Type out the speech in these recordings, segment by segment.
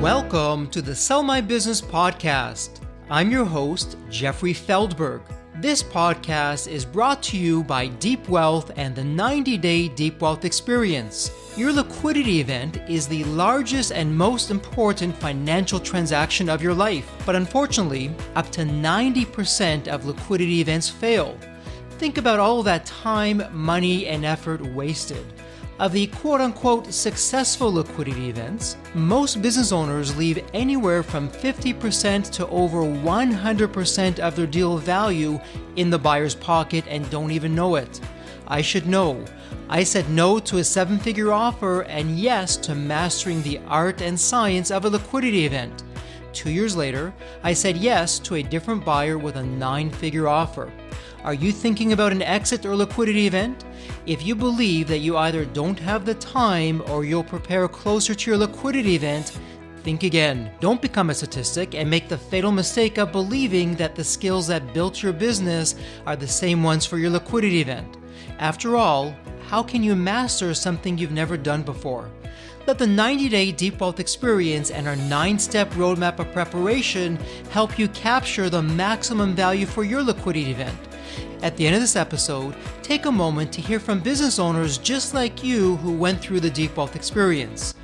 Welcome to the Sell My Business podcast. I'm your host, Jeffrey Feldberg. This podcast is brought to you by Deep Wealth and the 90-Day Deep Wealth Experience. Your liquidity event is the largest and most important financial transaction of your life, but unfortunately, up to 90% of liquidity events fail. Think about all that time, money, and effort wasted. Of the quote-unquote successful liquidity events, most business owners leave anywhere from 50% to over 100% of their deal value in the buyer's pocket and don't even know it. I should know. I said no to a seven-figure offer and yes to mastering the art and science of a liquidity event. 2 years later, I said yes to a different buyer with a nine-figure offer. Are you thinking about an exit or liquidity event? If you believe that you either don't have the time or you'll prepare closer to your liquidity event, think again. Don't become a statistic and make the fatal mistake of believing that the skills that built your business are the same ones for your liquidity event. After all, how can you master something you've never done before? Let the 90-Day Deep Wealth Experience and our 9-step roadmap of preparation help you capture the maximum value for your liquidity event. At the end of this episode, take a moment to hear from business owners just like you who went through the Deep Wealth Experience.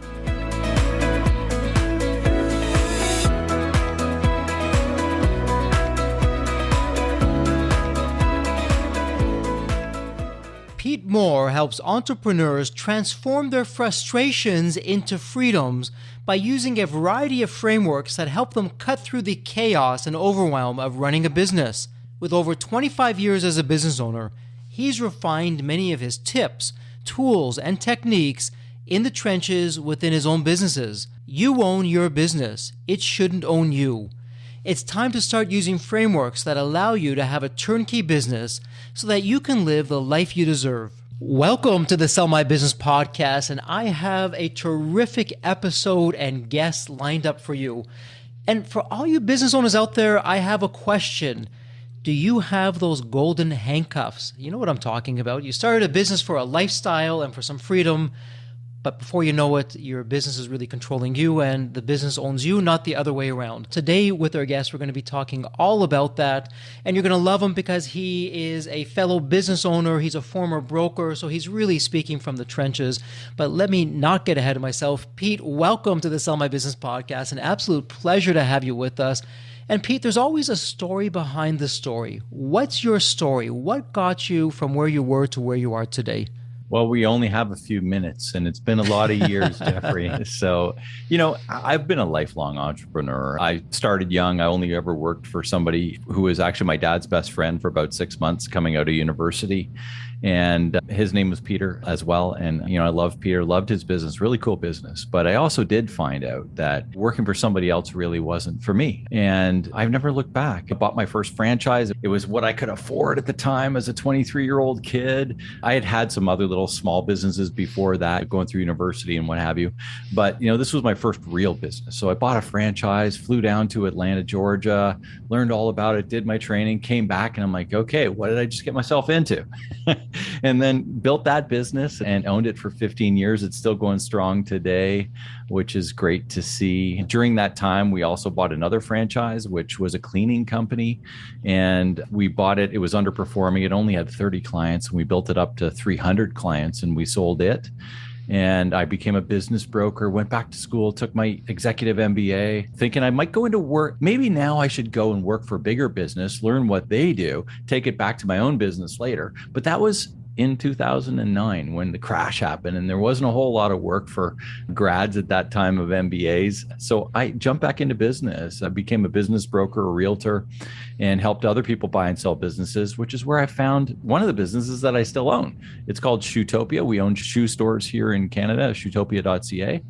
Pete Mohr helps entrepreneurs transform their frustrations into freedoms by using a variety of frameworks that help them cut through the chaos and overwhelm of running a business. With over 25 years as a business owner, he's refined many of his tips, tools, and techniques in the trenches within his own businesses. You own your business. It shouldn't own you. It's time to start using frameworks that allow you to have a turnkey business so that you can live the life you deserve. Welcome to the Sell My Business podcast, and I have a terrific episode and guest lined up for you. And for all you business owners out there, I have a question. Do you have those golden handcuffs? You know what I'm talking about. You started a business for a lifestyle and for some freedom, but before you know it, your business is really controlling you and the business owns you, not the other way around. Today with our guest, we're going to be talking all about that, and you're going to love him because he is a fellow business owner. He's a former broker, so he's really speaking from the trenches. But let me not get ahead of myself. Pete, welcome to the Sell My Business podcast. An absolute pleasure to have you with us. And Pete, there's always a story behind the story. What's your story? What got you from where you were to where you are today? Well, we only have a few minutes and it's been a lot of years, Jeffrey. So, I've been a lifelong entrepreneur. I started young. I only ever worked for somebody who was actually my dad's best friend for about 6 months coming out of university. And his name was Peter as well. And, I loved Peter, loved his business, really cool business. But I also did find out that working for somebody else really wasn't for me. And I've never looked back. I bought my first franchise. It was what I could afford at the time as a 23-year-old kid. I had had some other little small businesses before that, going through university and what have you. But, this was my first real business. So I bought a franchise, flew down to Atlanta, Georgia, learned all about it, did my training, came back, and I'm like, okay, what did I just get myself into? And then built that business and owned it for 15 years. It's still going strong today, which is great to see. During that time, we also bought another franchise, which was a cleaning company. And we bought it. It was underperforming. It only had 30 clients. And we built it up to 300 clients and we sold it. And I became a business broker, went back to school, took my executive MBA, thinking I might go into work. Maybe now I should go and work for bigger business, learn what they do, take it back to my own business later. But that was in 2009 when the crash happened and there wasn't a whole lot of work for grads at that time of MBAs. So I jumped back into business. I became a business broker, a realtor, and helped other people buy and sell businesses, which is where I found one of the businesses that I still own. It's called Shoetopia. We own shoe stores here in Canada, shoetopia.ca.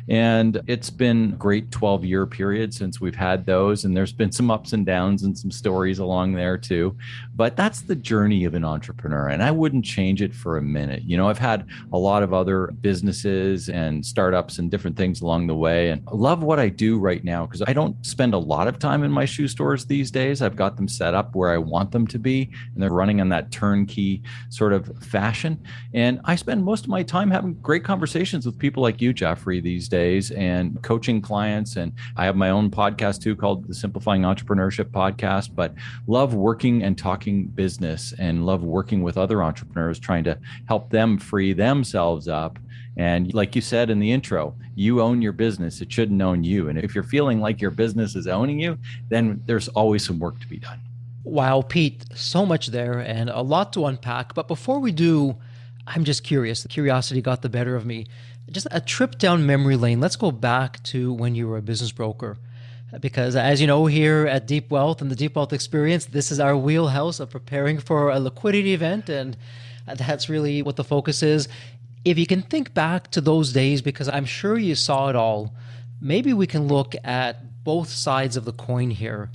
And it's been a great 12-year period since we've had those. And there's been some ups and downs and some stories along there too. But that's the journey of an entrepreneur. And I wouldn't change it for a minute. I've had a lot of other businesses and startups and different things along the way, and I love what I do right now because I don't spend a lot of time in my shoe stores these days. I've got them set up where I want them to be, and they're running on that turnkey sort of fashion. And I spend most of my time having great conversations with people like you, Jeffrey, these days, and coaching clients. And I have my own podcast too called the Simplifying Entrepreneurship Podcast, but love working and talking business and love working with other entrepreneurs, trying to help them free themselves up. And like you said in the intro, you own your business. It shouldn't own you. And if you're feeling like your business is owning you, then there's always some work to be done. Wow, Pete, so much there and a lot to unpack. But before we do, I'm just curious. The curiosity got the better of me. Just a trip down memory lane. Let's go back to when you were a business broker. Because as you know, here at Deep Wealth and the Deep Wealth Experience, this is our wheelhouse of preparing for a liquidity event. And that's really what the focus is. If you can think back to those days, because I'm sure you saw it all, maybe we can look at both sides of the coin here.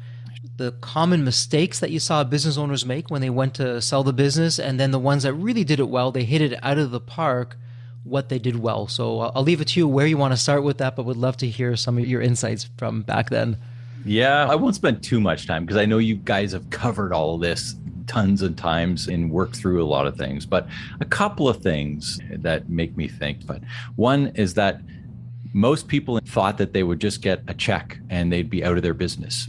The common mistakes that you saw business owners make when they went to sell the business, and then the ones that really did it well, they hit it out of the park, what they did well. So I'll leave it to you where you want to start with that, but would love to hear some of your insights from back then. Yeah, I won't spend too much time because I know you guys have covered all of this tons of times and worked through a lot of things, but a couple of things that make me think. But one is that most people thought that they would just get a check and they'd be out of their business.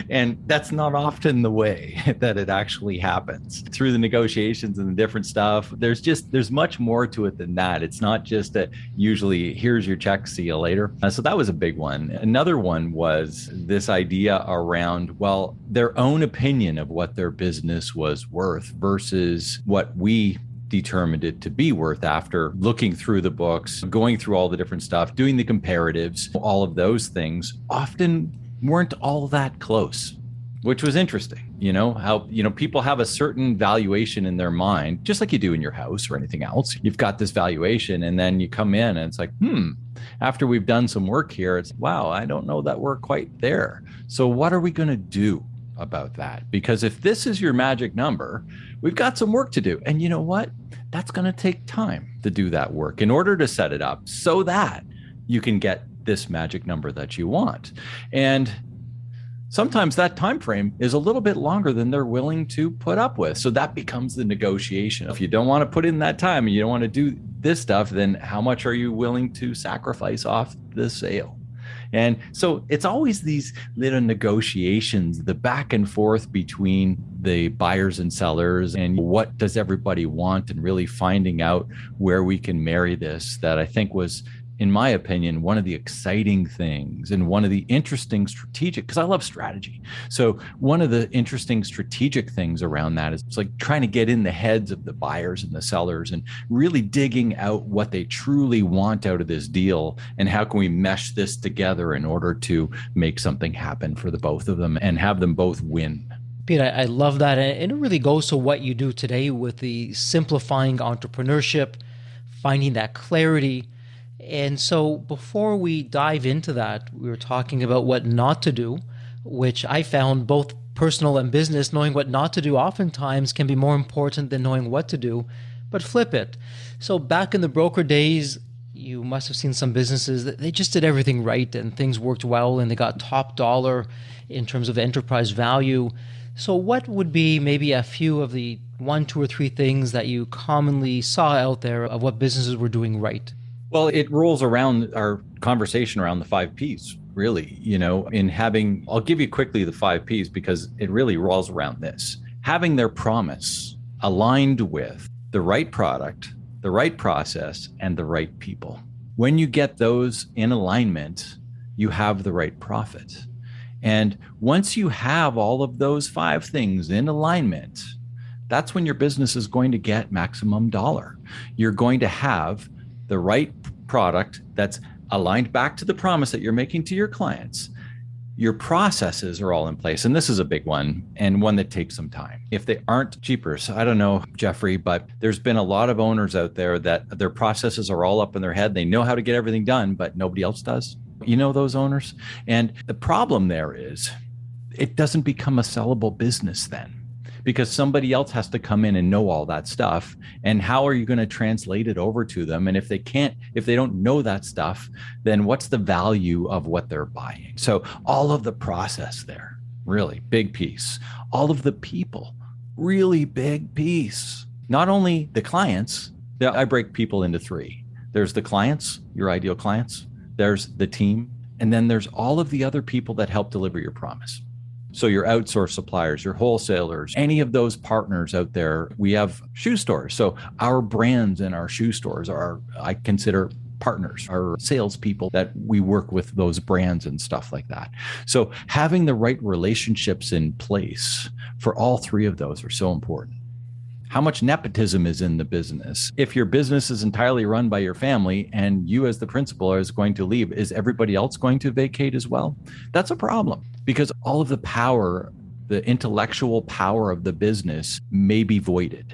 And that's not often the way that it actually happens. Through the negotiations and the different stuff, there's much more to it than that. It's not just that usually here's your check, see you later. So that was a big one. Another one was this idea around, well, their own opinion of what their business was worth versus what we determined it to be worth after looking through the books, going through all the different stuff, doing the comparatives, all of those things often weren't all that close, which was interesting. How, people have a certain valuation in their mind, just like you do in your house or anything else. You've got this valuation and then you come in and it's like, after we've done some work here, it's, wow, I don't know that we're quite there. So what are we going to do about that? Because if this is your magic number, we've got some work to do. And you know what? That's going to take time to do that work in order to set it up so that you can get this magic number that you want. And sometimes that time frame is a little bit longer than they're willing to put up with. So that becomes the negotiation. If you don't want to put in that time and you don't want to do this stuff, then how much are you willing to sacrifice off the sale? And so it's always these little negotiations, the back and forth between the buyers and sellers and what does everybody want, and really finding out where we can marry this, that I think was, in my opinion, one of the exciting things and one of the interesting strategic, because I love strategy. So one of the interesting strategic things around that is it's like trying to get in the heads of the buyers and the sellers and really digging out what they truly want out of this deal and how can we mesh this together in order to make something happen for the both of them and have them both win. Pete, I love that. And it really goes to what you do today with the simplifying entrepreneurship, finding that clarity. And so before we dive into that, we were talking about what not to do, which I found both personal and business, knowing what not to do oftentimes can be more important than knowing what to do, but flip it. So back in the broker days, you must have seen some businesses that they just did everything right and things worked well and they got top dollar in terms of enterprise value. So what would be maybe a few of the 1, 2, or 3 things that you commonly saw out there of what businesses were doing right? Well, it rolls around our conversation around the 5 Ps, really, I'll give you quickly the 5 Ps because it really rolls around this. Having their promise aligned with the right product, the right process, and the right people. When you get those in alignment, you have the right profit. And once you have all of those 5 things in alignment, that's when your business is going to get maximum dollar. You're going to have the right product that's aligned back to the promise that you're making to your clients. Your processes are all in place. And this is a big one and one that takes some time. If they aren't cheaper, so I don't know, Jeffrey, but there's been a lot of owners out there that their processes are all up in their head. They know how to get everything done, but nobody else does. You know those owners? And the problem there is it doesn't become a sellable business then. because somebody else has to come in and know all that stuff. And how are you going to translate it over to them? And if they don't know that stuff, then what's the value of what they're buying? So all of the process there, really big piece. All of the people, really big piece. Not only the clients, I break people into three. There's the clients, your ideal clients. There's the team. And then there's all of the other people that help deliver your promise. So your outsourced suppliers, your wholesalers, any of those partners out there. We have shoe stores. So our brands and our shoe stores are, I consider, partners, our salespeople that we work with those brands and stuff like that. So having the right relationships in place for all three of those are so important. How much nepotism is in the business? If your business is entirely run by your family and you as the principal is going to leave, is everybody else going to vacate as well? That's a problem, because all of the power, the intellectual power of the business may be voided.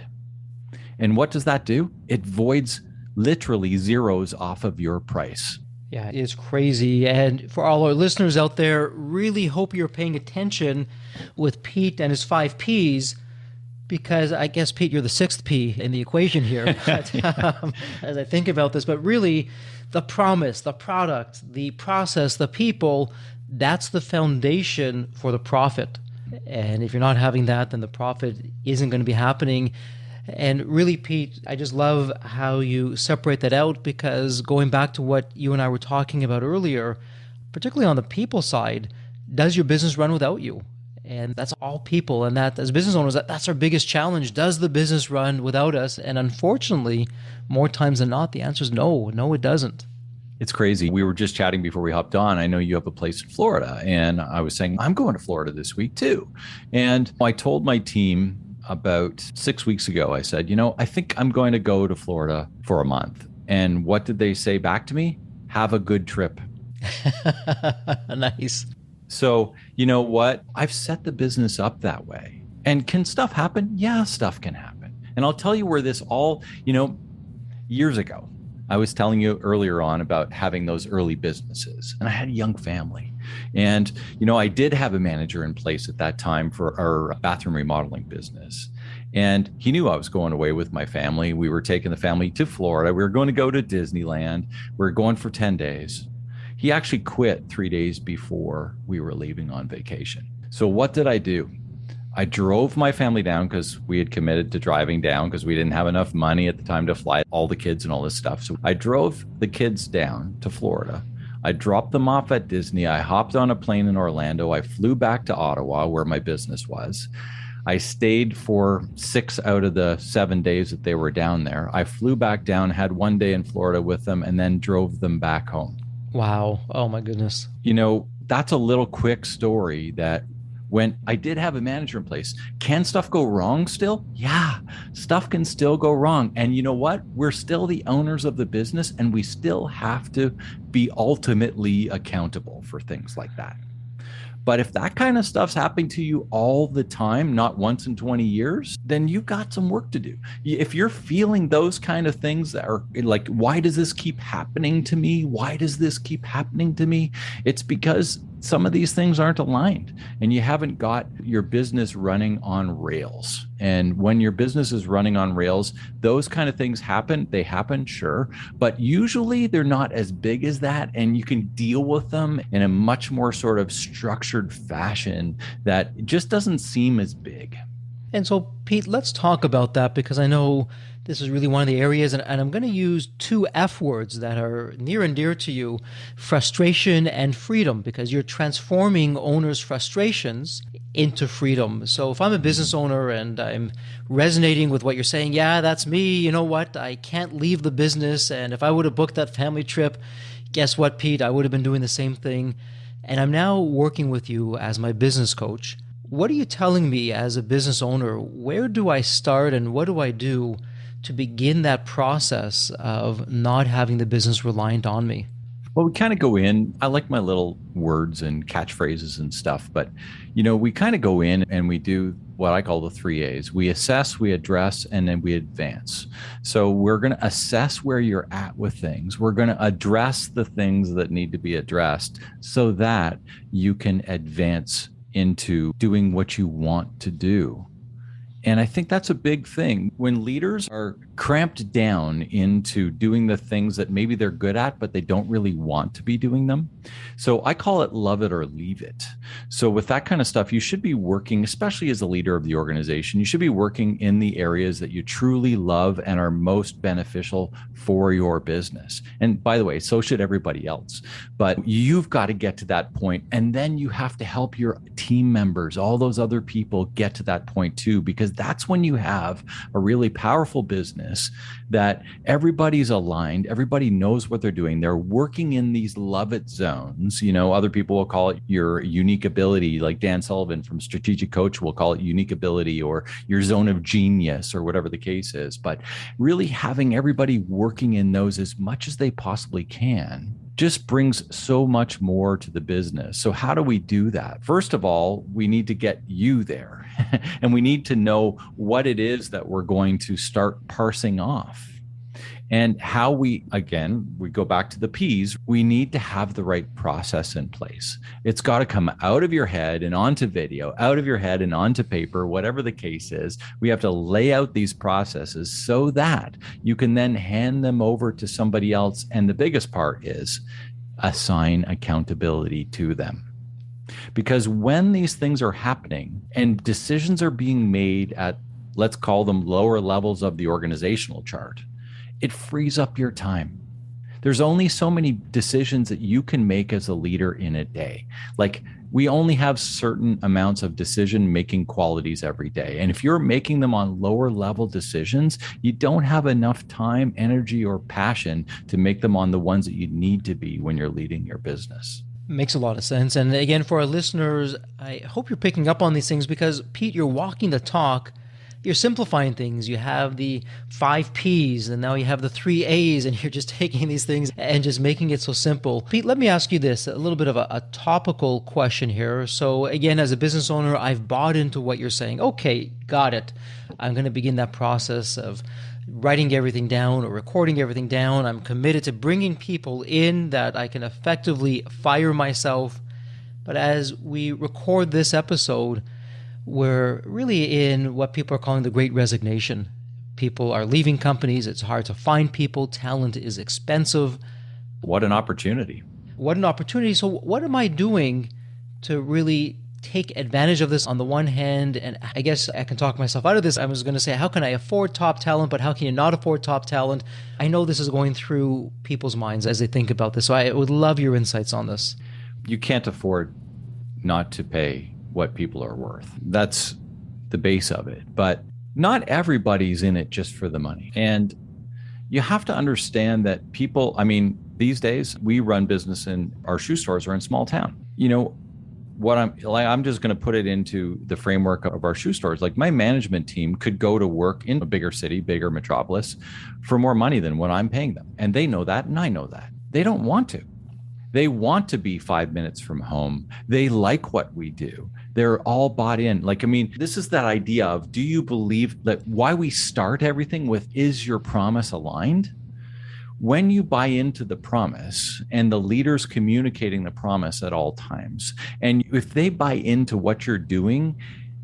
And what does that do? It voids literally zeros off of your price. Yeah, it's crazy. And for all our listeners out there, really hope you're paying attention with Pete and his 5 Ps. Because I guess, Pete, you're the 6th P in the equation here, but, as I think about this. But really, the promise, the product, the process, the people, that's the foundation for the profit. And if you're not having that, then the profit isn't going to be happening. And really, Pete, I just love how you separate that out, because going back to what you and I were talking about earlier, particularly on the people side, does your business run without you? And that's all people. And that, as business owners, that's our biggest challenge. Does the business run without us? And unfortunately, more times than not, the answer is no. No, it doesn't. It's crazy. We were just chatting before we hopped on. I know you have a place in Florida. And I was saying, I'm going to Florida this week too. And I told my team about 6 weeks ago, I said, I think I'm going to go to Florida for a month. And what did they say back to me? Have a good trip. Nice. So, you know what? I've set the business up that way. And can stuff happen? Yeah, stuff can happen. And I'll tell you where this all, years ago, I was telling you earlier on about having those early businesses, and I had a young family. And, I did have a manager in place at that time for our bathroom remodeling business. And he knew I was going away with my family. We were taking the family to Florida. We were going to go to Disneyland. We were going for 10 days. He actually quit 3 days before we were leaving on vacation. So what did I do? I drove my family down, because we had committed to driving down because we didn't have enough money at the time to fly all the kids and all this stuff. So I drove the kids down to Florida. I dropped them off at Disney. I hopped on a plane in Orlando. I flew back to Ottawa, where my business was. I stayed for 6 out of the 7 days that they were down there. I flew back down, had 1 day in Florida with them, and then drove them back home. Wow. Oh, my goodness. That's a little quick story that when I did have a manager in place, can stuff go wrong still? Yeah, stuff can still go wrong. And you know what? We're still the owners of the business, and we still have to be ultimately accountable for things like that. But if that kind of stuff's happening to you all the time, not once in 20 years, then you've got some work to do. If you're feeling those kind of things that are like, why does this keep happening to me? Why does this keep happening to me? It's because some of these things aren't aligned and you haven't got your business running on rails. And when your business is running on rails, those kind of things happen. They happen, sure, but usually they're not as big as that. And you can deal with them in a much more sort of structured fashion that just doesn't seem as big. And so, Pete, let's talk about that, because I know this is really one of the areas, and I'm going to use 2 F words that are near and dear to you: frustration and freedom, because you're transforming owners' frustrations into freedom. So if I'm a business owner and I'm resonating with what you're saying, yeah, that's me. You know what? I can't leave the business. And if I would have booked that family trip, guess what, Pete? I would have been doing the same thing. And I'm now working with you as my business coach. What are you telling me as a business owner? Where do I start and what do I do to begin that process of not having the business reliant on me? Well, we kind of go in, I like my little words and catchphrases and stuff, but we kind of go in and we do what I call the 3 A's. We assess, we address, and then we advance. So we're going to assess where you're at with things. We're going to address the things that need to be addressed so that you can advance into doing what you want to do. And I think that's a big thing when leaders are cramped down into doing the things that maybe they're good at, but they don't really want to be doing them. So I call it love it or leave it. So with that kind of stuff, you should be working, especially as the leader of the organization, you should be working in the areas that you truly love and are most beneficial for your business. And by the way, so should everybody else. But you've got to get to that point, and then you have to help your team members, all those other people, get to that point too, because that's when you have a really powerful business that everybody's aligned, everybody knows what they're doing. They're working in these love it zones. Other people will call it your unique ability, like Dan Sullivan from Strategic Coach will call it unique ability, or your zone of genius, or whatever the case is. But really having everybody working in those as much as they possibly can just brings so much more to the business. So how do we do that? First of all, we need to get you there and we need to know what it is that we're going to start parsing off. And how we go back to the P's, we need to have the right process in place. It's got to come out of your head and onto video, out of your head and onto paper, whatever the case is. We have to lay out these processes so that you can then hand them over to somebody else. And the biggest part is assign accountability to them. Because when these things are happening and decisions are being made at, let's call them lower levels of the organizational chart, it frees up your time. There's only so many decisions that you can make as a leader in a day. Like, we only have certain amounts of decision-making qualities every day. And if you're making them on lower level decisions, you don't have enough time, energy, or passion to make them on the ones that you need to be when you're leading your business. Makes a lot of sense. And again, for our listeners, I hope you're picking up on these things because, Pete, you're walking the talk. You're simplifying things. You have the 5 Ps and now you have the 3 As, and you're just taking these things and just making it so simple. Pete, let me ask you this, a little bit of a topical question here. So again, as a business owner, I've bought into what you're saying. Okay, got it. I'm going to begin that process of writing everything down or recording everything down. I'm committed to bringing people in that I can effectively fire myself. But as we record this episode, we're really in what people are calling the Great Resignation. People are leaving companies. It's hard to find people. Talent is expensive. What an opportunity. What an opportunity. So what am I doing to really take advantage of this on the one hand? And I guess I can talk myself out of this. I was going to say, how can I afford top talent, but how can you not afford top talent? I know this is going through people's minds as they think about this. So I would love your insights on this. You can't afford not to pay what people are worth. That's the base of it. But not everybody's in it just for the money. And you have to understand that people, these days we run business in our shoe stores are in small town. What I'm just going to put it into the framework of our shoe stores. Like, my management team could go to work in a bigger city, bigger metropolis for more money than what I'm paying them. And they know that, and I know that. They don't want to. They want to be 5 minutes from home. They like what we do. They're all bought in. This is that idea of, do you believe that why we start everything with, is your promise aligned? When you buy into the promise and the leaders communicating the promise at all times, and if they buy into what you're doing,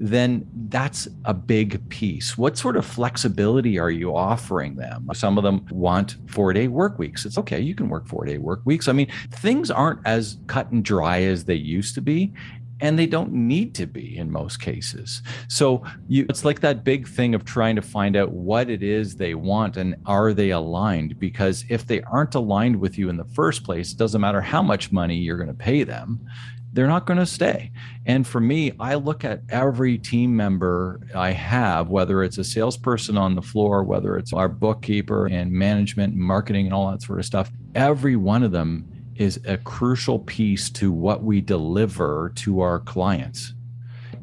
then that's a big piece. What sort of flexibility are you offering them? Some of them want 4-day work weeks. It's okay, you can work 4-day work weeks. Things aren't as cut and dry as they used to be, and they don't need to be in most cases. So it's like that big thing of trying to find out what it is they want and are they aligned? Because if they aren't aligned with you in the first place, it doesn't matter how much money you're going to pay them, they're not going to stay. And for me, I look at every team member I have, whether it's a salesperson on the floor, whether it's our bookkeeper and management and marketing and all that sort of stuff, every one of them is a crucial piece to what we deliver to our clients.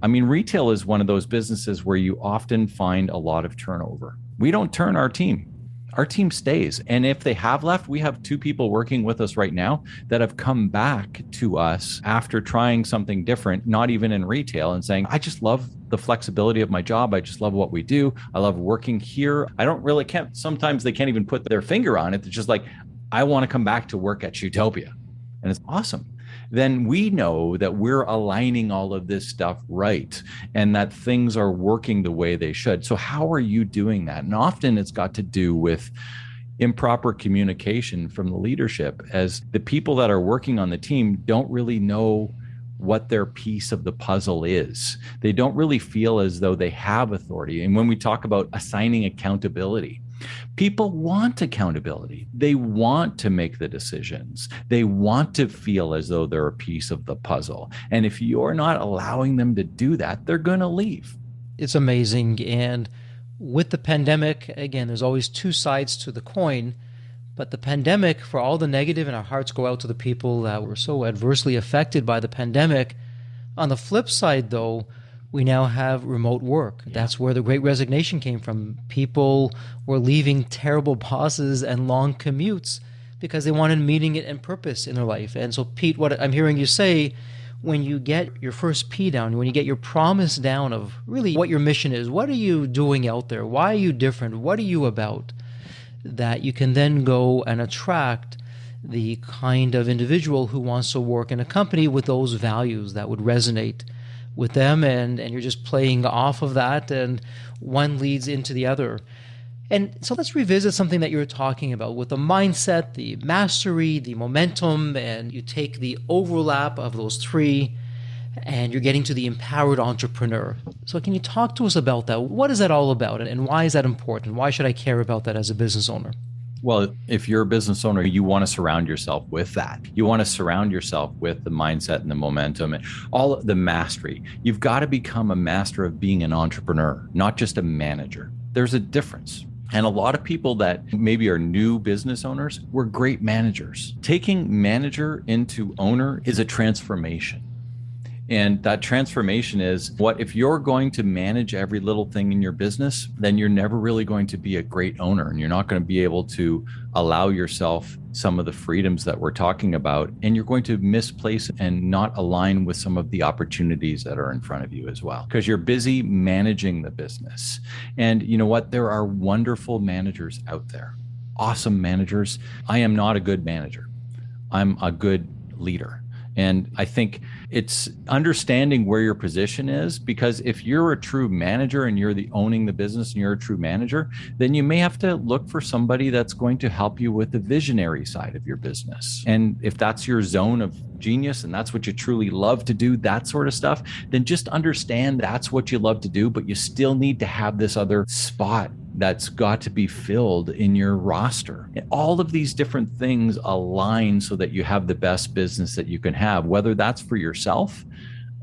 Retail is one of those businesses where you often find a lot of turnover. We don't turn our team. Our team stays. And if they have left, we have 2 people working with us right now that have come back to us after trying something different, not even in retail, and saying, I just love the flexibility of my job. I just love what we do. I love working here. Sometimes they can't even put their finger on it. It's just like, I want to come back to work at Shootopia. And it's awesome. then we know that we're aligning all of this stuff right and that things are working the way they should. So how are you doing that? And often it's got to do with improper communication from the leadership, as the people that are working on the team don't really know what their piece of the puzzle is. They don't really feel as though they have authority. And when we talk about assigning accountability, people want accountability. They want to make the decisions. They want to feel as though they're a piece of the puzzle. And if you're not allowing them to do that, they're going to leave. It's amazing. And with the pandemic, again, there's always two sides to the coin. But the pandemic, for all the negative, and our hearts go out to the people that were so adversely affected by the pandemic. On the flip side, though, we now have remote work. Yeah. That's where the Great Resignation came from. People were leaving terrible bosses and long commutes because they wanted meaning and purpose in their life. And so, Pete, what I'm hearing you say, when you get your first P down, when you get your promise down of really what your mission is, what are you doing out there? Why are you different? What are you about? That you can then go and attract the kind of individual who wants to work in a company with those values that would resonate with them, and you're just playing off of that, and one leads into the other. And so let's revisit something that you were talking about with the mindset, the mastery, the momentum, and you take the overlap of those three and you're getting to the empowered entrepreneur. So can you talk to us about that? What is that all about, and why is that important? Why should I care about that as a business owner? Well, if you're a business owner, you want to surround yourself with that. You want to surround yourself with the mindset and the momentum and all of the mastery. You've got to become a master of being an entrepreneur, not just a manager. There's a difference. And a lot of people that maybe are new business owners were great managers. Taking manager into owner is a transformation. And that transformation is what if you're going to manage every little thing in your business, then you're never really going to be a great owner, and you're not going to be able to allow yourself some of the freedoms that we're talking about, and you're going to misplace and not align with some of the opportunities that are in front of you as well, because you're busy managing the business. And you know what? There are wonderful managers out there, awesome managers. I am not a good manager. I'm a good leader. And I think it's understanding where your position is, because if you're a true manager and you're owning the business and you're a true manager, then you may have to look for somebody that's going to help you with the visionary side of your business. And if that's your zone of genius and that's what you truly love to do, that sort of stuff, then just understand that's what you love to do, but you still need to have this other spot that's got to be filled in your roster. And all of these different things align so that you have the best business that you can have, whether that's for yourself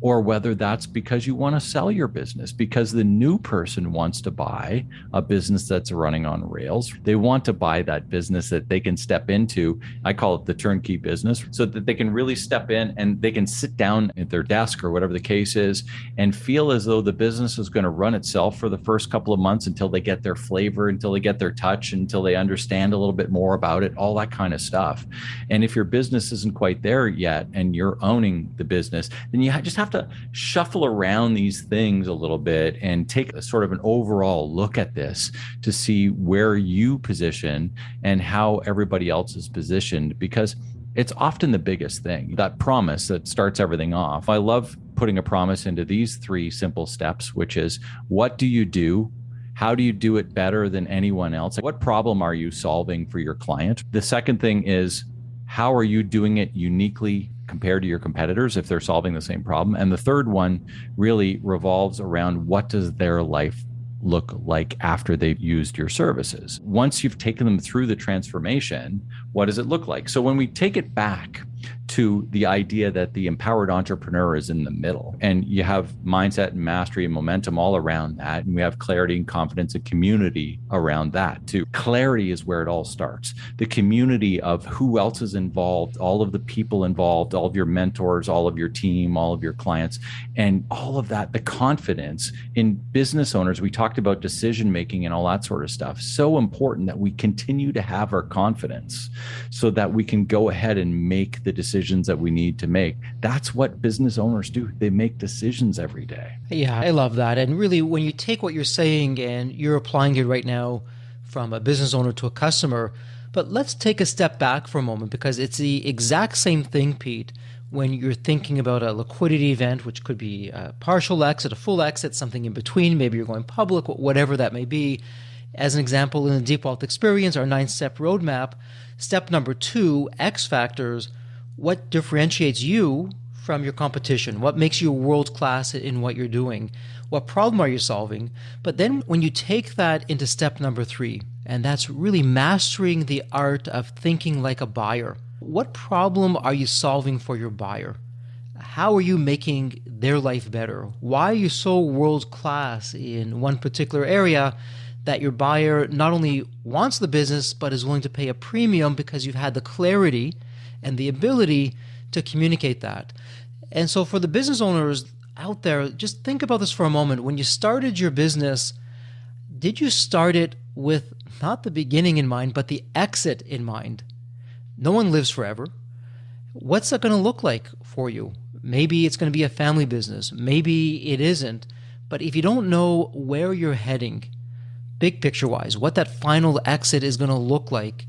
or whether that's because you want to sell your business, because the new person wants to buy a business that's running on rails. They want to buy that business that they can step into. I call it the turnkey business, so that they can really step in and they can sit down at their desk or whatever the case is and feel as though the business is going to run itself for the first couple of months until they get their flavor, until they get their touch, until they understand a little bit more about it, all that kind of stuff. And if your business isn't quite there yet and you're owning the business, then you just have to shuffle around these things a little bit and take a sort of an overall look at this to see where you position and how everybody else is positioned, because it's often the biggest thing, that promise that starts everything off. I love putting a promise into these three simple steps, which is, what do you do? How do you do it better than anyone else? What problem are you solving for your client? The second thing is, how are you doing it uniquely compared to your competitors if they're solving the same problem? And the third one really revolves around, what does their life look like after they've used your services? Once you've taken them through the transformation, what does it look like? So when we take it back to the idea that the empowered entrepreneur is in the middle, and you have mindset and mastery and momentum all around that, and we have clarity and confidence and community around that too. Clarity is where it all starts. The community of who else is involved, all of the people involved, all of your mentors, all of your team, all of your clients, and all of that, the confidence in business owners. We talked about decision making and all that sort of stuff. So important that we continue to have our confidence so that we can go ahead and make the decisions that we need to make. That's what business owners do. They make decisions every day. Yeah, I love that. And really, when you take what you're saying and you're applying it right now from a business owner to a customer, but let's take a step back for a moment, because it's the exact same thing, Pete, when you're thinking about a liquidity event, which could be a partial exit, a full exit, something in between, maybe you're going public, whatever that may be. As an example, in the Deep Wealth Experience, our 9-step roadmap, step number 2, X factors, what differentiates you from your competition? What makes you world-class in what you're doing? What problem are you solving? But then when you take that into step number 3, and that's really mastering the art of thinking like a buyer. What problem are you solving for your buyer? How are you making their life better? Why are you so world-class in one particular area that your buyer not only wants the business, but is willing to pay a premium because you've had the clarity and the ability to communicate that? And so for the business owners out there, just think about this for a moment. When you started your business, did you start it with not the beginning in mind, but the exit in mind? No one lives forever. What's that going to look like for you? Maybe it's going to be a family business. Maybe it isn't. But if you don't know where you're heading, big picture wise, what that final exit is going to look like,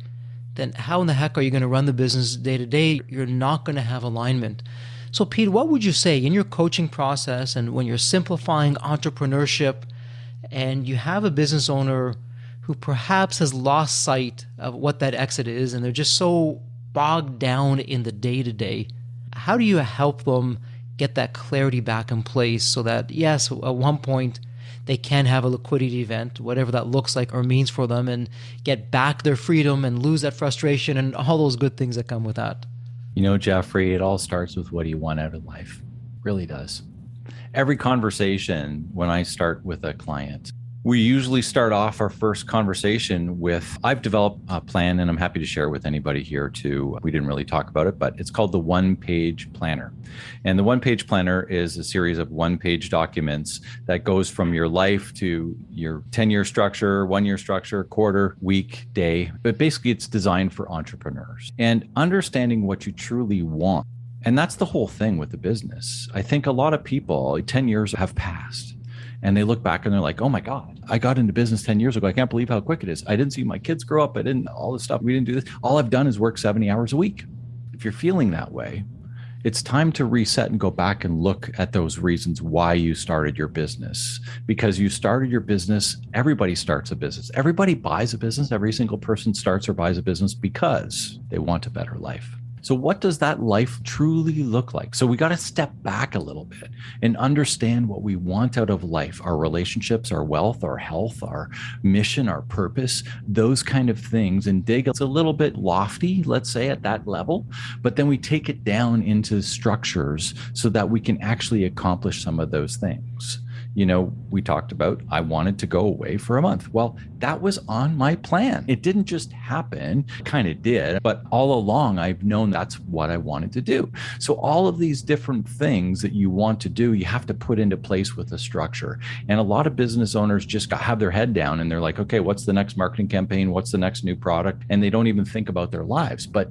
then how in the heck are you going to run the business day to day? You're not going to have alignment. So Pete, what would you say in your coaching process and when you're simplifying entrepreneurship and you have a business owner who perhaps has lost sight of what that exit is and they're just so bogged down in the day-to-day, how do you help them get that clarity back in place so that, yes, at one point they can have a liquidity event, whatever that looks like or means for them, and get back their freedom and lose that frustration and all those good things that come with that? You know, Jeffrey, it all starts with what do you want out of life? It really does. Every conversation, when I start with a client, we usually start off our first conversation with, I've developed a plan and I'm happy to share with anybody here too. We didn't really talk about it, but it's called the one-page planner. And the one-page planner is a series of one-page documents that goes from your life to your 10-year structure, 1-year structure, quarter, week, day. But basically it's designed for entrepreneurs and understanding what you truly want. And that's the whole thing with the business. I think a lot of people, 10 years have passed. And they look back and they're like, oh my God, I got into business 10 years ago. I can't believe how quick it is. I didn't see my kids grow up. I didn't, all this stuff. We didn't do this. All I've done is work 70 hours a week. If you're feeling that way, it's time to reset and go back and look at those reasons why you started your business. Because you started your business, everybody starts a business. Everybody buys a business. Every single person starts or buys a business because they want a better life. So what does that life truly look like? So we got to step back a little bit and understand what we want out of life, our relationships, our wealth, our health, our mission, our purpose, those kind of things, and dig. It's a little bit lofty, let's say, at that level, but then we take it down into structures so that we can actually accomplish some of those things. You know, we talked about, I wanted to go away for a month. Well, that was on my plan. It didn't just happen, kind of did, but all along I've known that's what I wanted to do. So all of these different things that you want to do, you have to put into place with a structure. And a lot of business owners just have their head down and they're like, okay, what's the next marketing campaign? What's the next new product? And they don't even think about their lives. But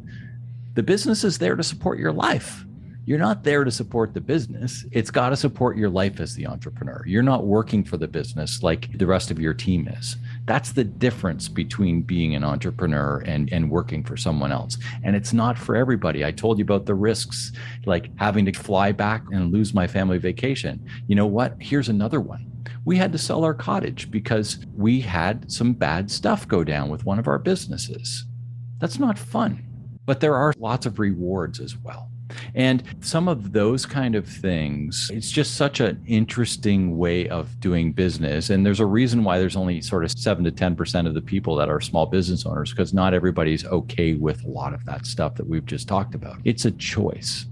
the business is there to support your life. You're not there to support the business. It's got to support your life as the entrepreneur. You're not working for the business like the rest of your team is. That's the difference between being an entrepreneur and working for someone else. And it's not for everybody. I told you about the risks, like having to fly back and lose my family vacation. You know what? Here's another one. We had to sell our cottage because we had some bad stuff go down with one of our businesses. That's not fun, but there are lots of rewards as well. And some of those kind of things, it's just such an interesting way of doing business. And there's a reason why there's only sort of 7 to 10% of the people that are small business owners, because not everybody's okay with a lot of that stuff that we've just talked about. It's a choice.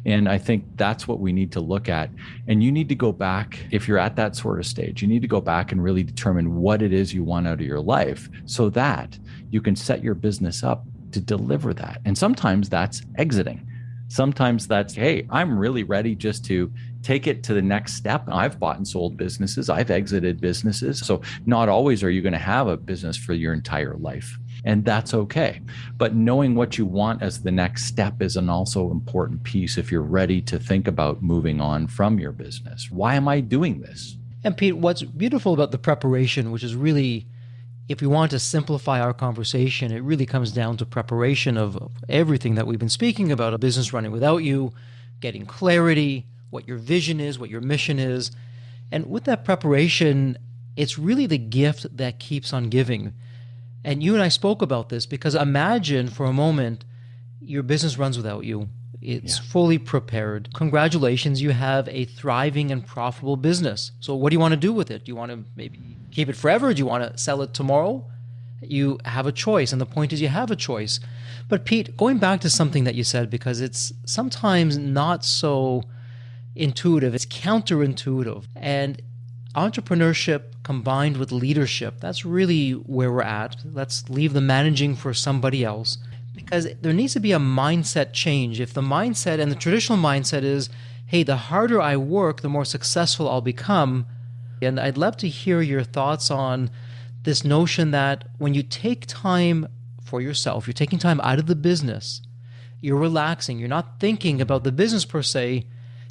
And I think that's what we need to look at. And you need to go back, if you're at that sort of stage, you need to go back and really determine what it is you want out of your life so that you can set your business up to deliver that. And sometimes that's exiting. Sometimes that's, hey, I'm really ready just to take it to the next step. I've bought and sold businesses. I've exited businesses. So not always are you going to have a business for your entire life. And that's okay. But knowing what you want as the next step is an also important piece if you're ready to think about moving on from your business. Why am I doing this? And Pete, what's beautiful about the preparation, which is really, if we want to simplify our conversation, it really comes down to preparation of everything that we've been speaking about, a business running without you, getting clarity, what your vision is, what your mission is. And with that preparation, it's really the gift that keeps on giving. And you and I spoke about this because imagine for a moment your business runs without you. It's fully prepared. Congratulations, you have a thriving and profitable business. So what do you want to do with it? Do you want to maybe keep it forever? Do you want to sell it tomorrow? You have a choice, and the point is you have a choice. But Pete, going back to something that you said, because it's sometimes not so intuitive, it's counterintuitive. And entrepreneurship combined with leadership, that's really where we're at. Let's leave the managing for somebody else, because there needs to be a mindset change. If the mindset and the traditional mindset is, hey, the harder I work, the more successful I'll become. And I'd love to hear your thoughts on this notion that when you take time for yourself, you're taking time out of the business, you're relaxing, you're not thinking about the business per se,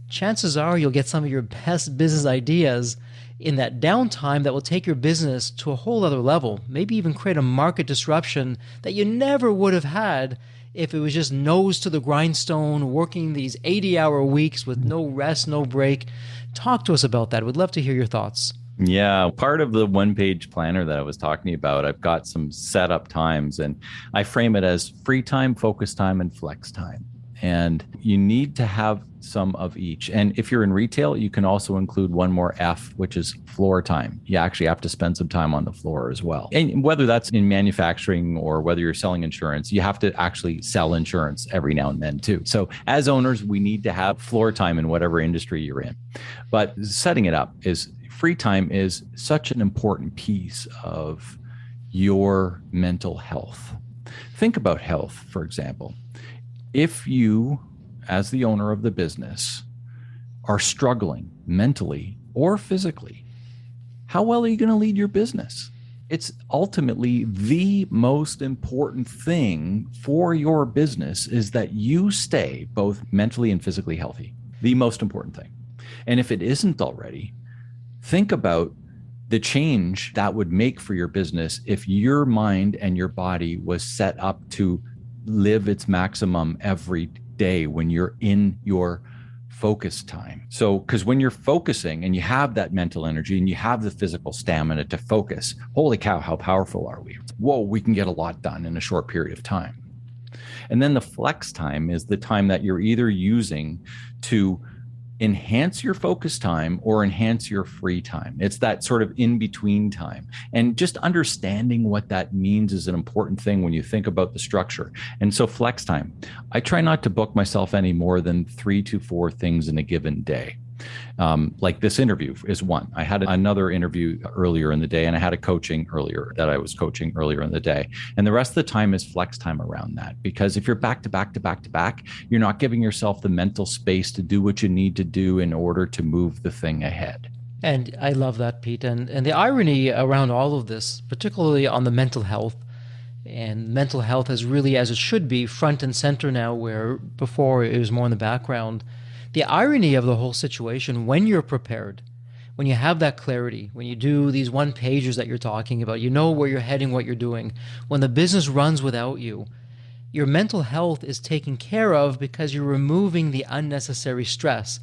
chances are you'll get some of your best business ideas in that downtime that will take your business to a whole other level, maybe even create a market disruption that you never would have had if it was just nose to the grindstone, working these 80-hour weeks with no rest, no break. Talk to us about that. We'd love to hear your thoughts. Yeah, part of the one-page planner that I was talking about, I've got some setup times, and I frame it as free time, focus time, and flex time. And you need to have some of each. And if you're in retail, you can also include one more F, which is floor time. You actually have to spend some time on the floor as well. And whether that's in manufacturing or whether you're selling insurance, you have to actually sell insurance every now and then too. So as owners, we need to have floor time in whatever industry you're in. But setting it up is free time is such an important piece of your mental health. Think about health, for example. If you, as the owner of the business, are struggling mentally or physically, how well are you going to lead your business? It's ultimately the most important thing for your business is that you stay both mentally and physically healthy. The most important thing. And if it isn't already, think about the change that would make for your business if your mind and your body was set up to live its maximum every day when you're in your focus time. So, because when you're focusing and you have that mental energy and you have the physical stamina to focus, holy cow, how powerful are we? Whoa, we can get a lot done in a short period of time. And then the flex time is the time that you're either using to enhance your focus time or enhance your free time. It's that sort of in-between time. And just understanding what that means is an important thing when you think about the structure. And so flex time, I try not to book myself any more than 3 to 4 things in a given day. Like this interview is one. I had another interview earlier in the day, and I had a coaching earlier that I was coaching earlier in the day. And the rest of the time is flex time around that. Because if you're back to back to back to back, you're not giving yourself the mental space to do what you need to do in order to move the thing ahead. And I love that, Pete. And the irony around all of this, particularly on the mental health, and mental health is really, as it should be, front and center now, where before it was more in the background. The irony of the whole situation, when you're prepared, when you have that clarity, when you do these one-pagers that you're talking about, you know where you're heading, what you're doing, when the business runs without you, your mental health is taken care of because you're removing the unnecessary stress.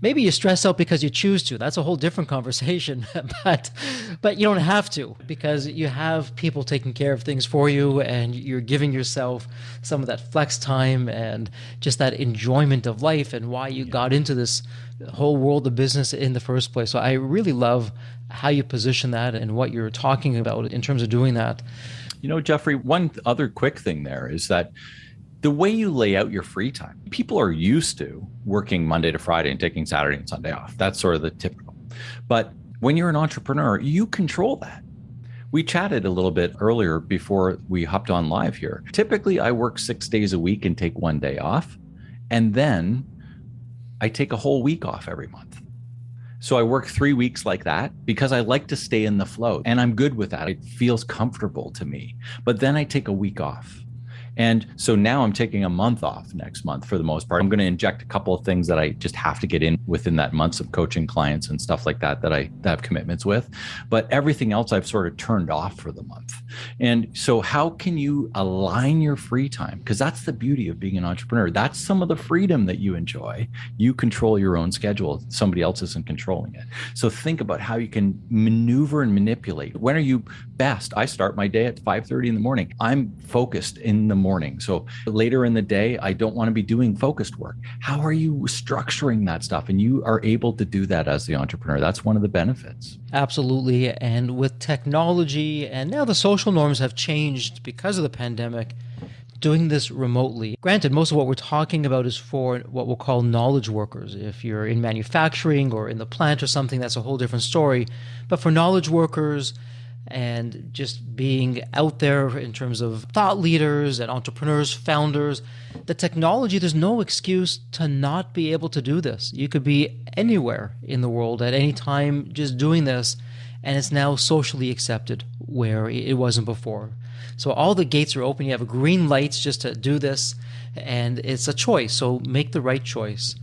Maybe you stress out because you choose to. That's a whole different conversation. but you don't have to, because you have people taking care of things for you, and you're giving yourself some of that flex time and just that enjoyment of life and why you got into this whole world of business in the first place. So I really love how you position that and what you're talking about in terms of doing that. You know, Jeffrey, one other quick thing there is that the way you lay out your free time, people are used to working Monday to Friday and taking Saturday and Sunday off. That's sort of the typical. But when you're an entrepreneur, you control that. We chatted a little bit earlier before we hopped on live here. Typically, I work 6 days a week and take 1 day off. And then I take a whole week off every month. So I work 3 weeks like that because I like to stay in the flow, and I'm good with that. It feels comfortable to me. But then I take a week off. And so now I'm taking a month off next month for the most part. I'm going to inject a couple of things that I just have to get in within that months of coaching clients and stuff like that I have commitments with. But everything else I've sort of turned off for the month. And so how can you align your free time? Because that's the beauty of being an entrepreneur. That's some of the freedom that you enjoy. You control your own schedule. Somebody else isn't controlling it. So think about how you can maneuver and manipulate. When are you best? I start my day at 5:30 in the morning. I'm focused in the morning. So later in the day, I don't want to be doing focused work. How are you structuring that stuff? And you are able to do that as the entrepreneur. That's one of the benefits. Absolutely. And with technology and now the social norms have changed because of the pandemic, doing this remotely. Granted, most of what we're talking about is for what we'll call knowledge workers. If you're in manufacturing or in the plant or something, that's a whole different story. But for knowledge workers and just being out there in terms of thought leaders and entrepreneurs, founders, the technology, there's no excuse to not be able to do this. You could be anywhere in the world at any time just doing this, and it's now socially accepted where it wasn't before. So all the gates are open. You have green lights just to do this, and it's a choice. So make the right choice.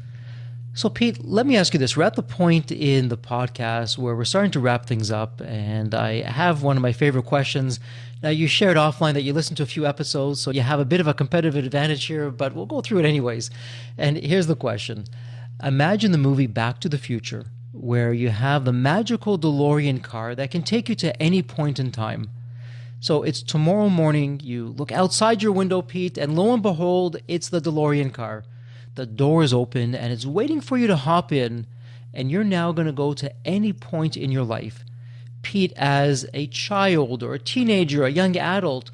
So Pete, let me ask you this. We're at the point in the podcast where we're starting to wrap things up, and I have one of my favorite questions. Now, you shared offline that you listened to a few episodes, so you have a bit of a competitive advantage here, but we'll go through it anyways. And here's the question. Imagine the movie Back to the Future, where you have the magical DeLorean car that can take you to any point in time. So it's tomorrow morning, you look outside your window, Pete, and lo and behold, it's the DeLorean car. The door is open and it's waiting for you to hop in, and you're now going to go to any point in your life. Pete, as a child or a teenager, a young adult,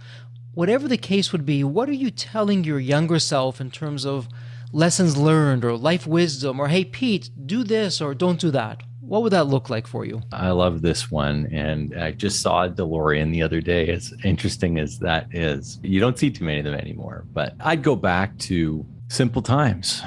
whatever the case would be, what are you telling your younger self in terms of lessons learned or life wisdom, or hey, Pete, do this or don't do that? What would that look like for you? I love this one. And I just saw a DeLorean the other day. As interesting as that is, you don't see too many of them anymore. But I'd go back to simple times.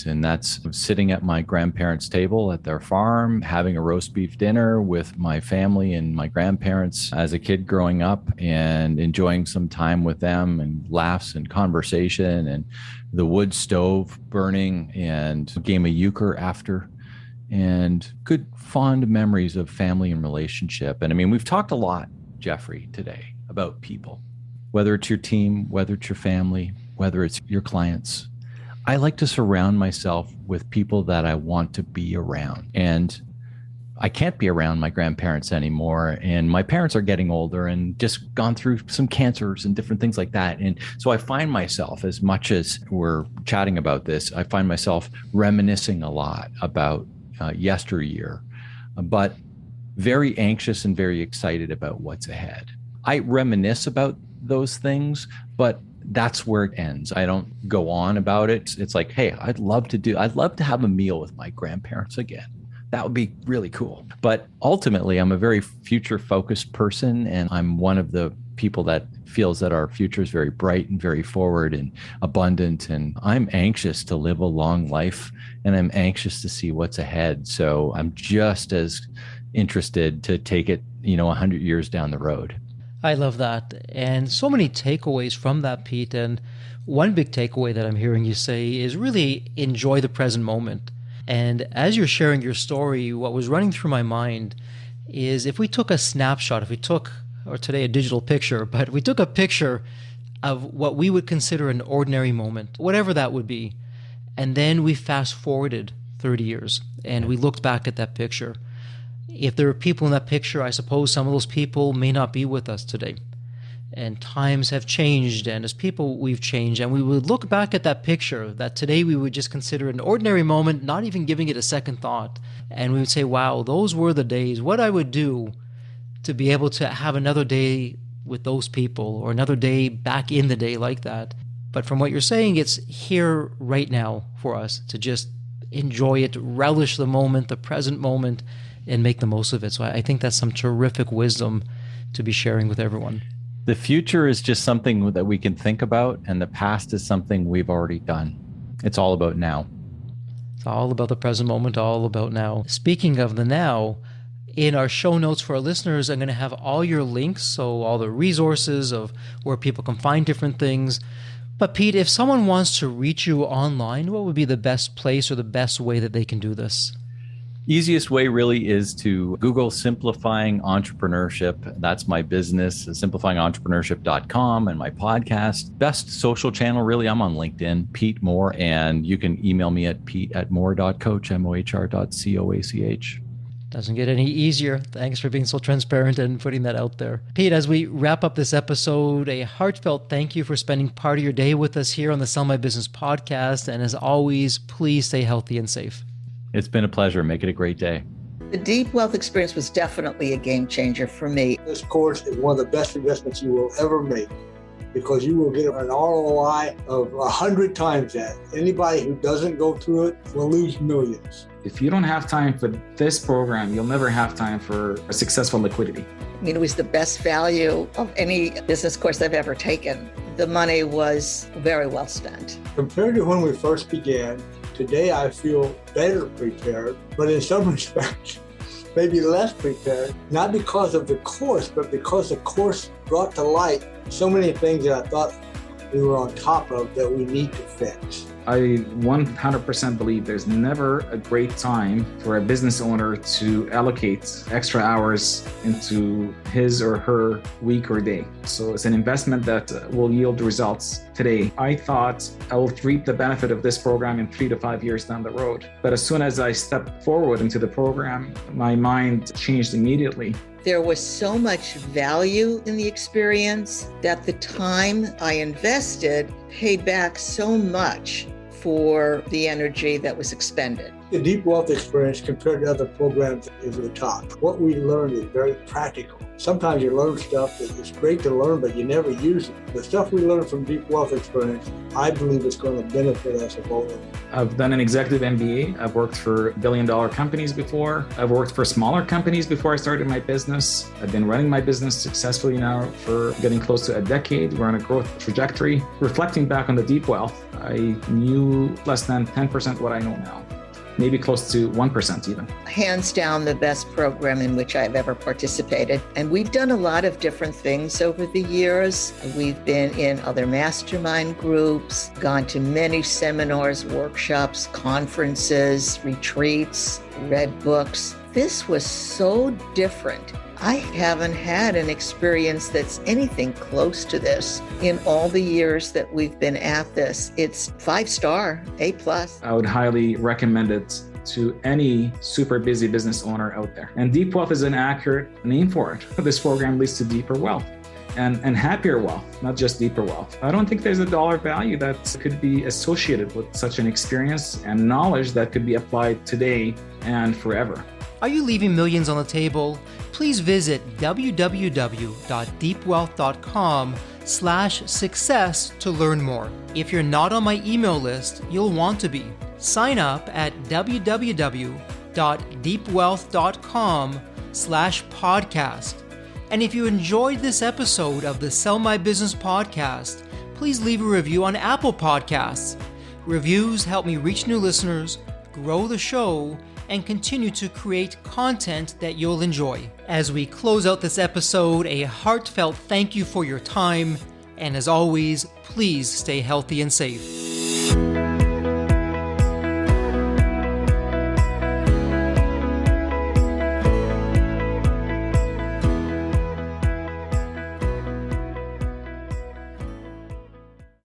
And that's sitting at my grandparents' table at their farm, having a roast beef dinner with my family and my grandparents as a kid growing up, and enjoying some time with them and laughs and conversation, and the wood stove burning and a game of euchre after, and good fond memories of family and relationship. And I mean, we've talked a lot, Jeffrey, today about people, whether it's your team, whether it's your family, whether it's your clients. I like to surround myself with people that I want to be around. And I can't be around my grandparents anymore. And my parents are getting older and just gone through some cancers and different things like that. And so I find myself, as much as we're chatting about this, I find myself reminiscing a lot about yesteryear, but very anxious and very excited about what's ahead. I reminisce about those things, but that's where it ends. I don't go on about it. It's like, hey, I'd love to have a meal with my grandparents again. That would be really cool. But ultimately, I'm a very future focused person, and I'm one of the people that feels that our future is very bright and very forward and abundant. And I'm anxious to live a long life, and I'm anxious to see what's ahead. So I'm just as interested to take it, 100 years down the road. I love that. And so many takeaways from that, Pete. And one big takeaway that I'm hearing you say is really enjoy the present moment. And as you're sharing your story, what was running through my mind is if we took a snapshot, or today a digital picture, but we took a picture of what we would consider an ordinary moment, whatever that would be, and then we fast forwarded 30 years and we looked back at that picture. If there are people in that picture, I suppose some of those people may not be with us today. And times have changed, and as people, we've changed. And we would look back at that picture that today we would just consider an ordinary moment, not even giving it a second thought. And we would say, wow, those were the days. What I would do to be able to have another day with those people, or another day back in the day like that. But from what you're saying, it's here right now for us to just enjoy it, relish the moment, the present moment, and make the most of it. So I think that's some terrific wisdom to be sharing with everyone. The future is just something that we can think about, and the past is something we've already done. It's all about now. It's all about the present moment, all about now. Speaking of the now, In our show notes for our listeners, I'm going to have all your links, so all the resources of where people can find different things. But Pete, if someone wants to reach you online, what would be the best place or the best way that they can do this? Easiest way really is to Google Simplifying Entrepreneurship. That's my business, simplifyingentrpreneurship.com, and my podcast. Best social channel, really, I'm on LinkedIn, Pete Mohr, and you can email me at pete@mohr.coach, mohr.coach. Doesn't get any easier. Thanks for being so transparent and putting that out there. Pete, as we wrap up this episode, a heartfelt thank you for spending part of your day with us here on the Sell My Business podcast. And as always, please stay healthy and safe. It's been a pleasure. Make it a great day. The Deep Wealth experience was definitely a game changer for me. This course is one of the best investments you will ever make, because you will get an ROI of 100 times that. Anybody who doesn't go through it will lose millions. If you don't have time for this program, you'll never have time for a successful liquidity. I mean, it was the best value of any business course I've ever taken. The money was very well spent. Compared to when we first began, today I feel better prepared, but in some respects, maybe less prepared, not because of the course, but because the course brought to light so many things that I thought we were on top of that we need to fix. I 100% believe there's never a great time for a business owner to allocate extra hours into his or her week or day. So it's an investment that will yield results today. I thought I will reap the benefit of this program in 3 to 5 years down the road. But as soon as I stepped forward into the program, my mind changed immediately. There was so much value in the experience that the time I invested paid back so much for the energy that was expended. The Deep Wealth experience compared to other programs is the top. What we learned is very practical. Sometimes you learn stuff that is great to learn, but you never use it. The stuff we learned from Deep Wealth experience, I believe is going to benefit us both. I've done an executive MBA. I've worked for billion-dollar companies before. I've worked for smaller companies before I started my business. I've been running my business successfully now for getting close to a decade. We're on a growth trajectory. Reflecting back on the Deep Wealth, I knew less than 10% what I know now. Maybe close to 1% even. Hands down, the best program in which I've ever participated. And we've done a lot of different things over the years. We've been in other mastermind groups, gone to many seminars, workshops, conferences, retreats, read books. This was so different. I haven't had an experience that's anything close to this in all the years that we've been at this. It's 5-star, A+. I would highly recommend it to any super busy business owner out there. And Deep Wealth is an accurate name for it. This program leads to deeper wealth and happier wealth, not just deeper wealth. I don't think there's a dollar value that could be associated with such an experience and knowledge that could be applied today and forever. Are you leaving millions on the table? Please visit www.deepwealth.com/success to learn more. If you're not on my email list, you'll want to be. Sign up at www.deepwealth.com/podcast. And if you enjoyed this episode of the Sell My Business podcast, please leave a review on Apple Podcasts. Reviews help me reach new listeners, grow the show, and continue to create content that you'll enjoy. As we close out this episode, a heartfelt thank you for your time, and as always, please stay healthy and safe.